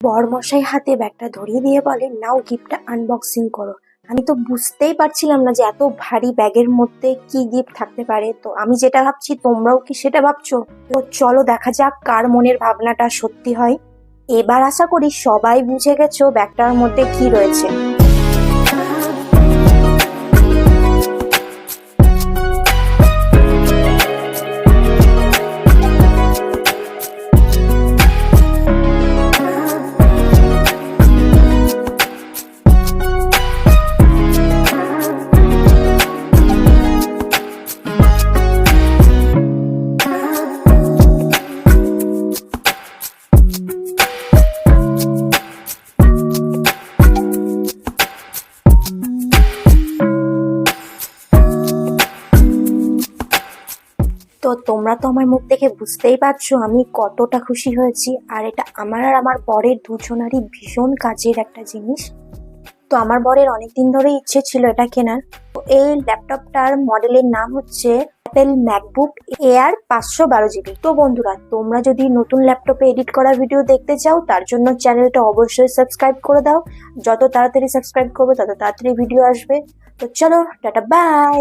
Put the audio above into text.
বরমশাই হাতে ব্যাগটা ধরিয়ে দিয়ে বলে, নাও গিফটটা আনবক্সিং করো। আমি তো বুঝতেই পারছিলাম না যে এত ভারী ব্যাগের মধ্যে কি গিফট থাকতে পারে। তো আমি যেটা ভাবছি তোমরাও কি সেটা ভাবছো? তো চলো দেখা যাক কার মনের ভাবনাটা সত্যি হয়। এবার আশা করি সবাই বুঝে গেছো ব্যাগটার মধ্যে কি রয়েছে। তো তোমরা তো আমার মুখ দেখে বুঝতেই পারছো আমি কতটা খুশি হয়েছি। আর এটা আমার আর আমার বরের দুজনারই ভীষণ কাজের একটা জিনিস। তো আমার বরের অনেকদিন ধরে ইচ্ছে ছিল এটা কেনার। তো এই ল্যাপটপটার মডেলের নাম হচ্ছে অ্যাপেল ম্যাকবুক এয়ার 512 GB। তো বন্ধুরা, তোমরা যদি নতুন ল্যাপটপে এডিট করা ভিডিও দেখতে চাও তার জন্য চ্যানেলটা অবশ্যই সাবস্ক্রাইব করে দাও। যত তাড়াতাড়ি সাবস্ক্রাইব করবে তত তাড়াতাড়ি ভিডিও আসবে। তো চলো, টাটা, বাই।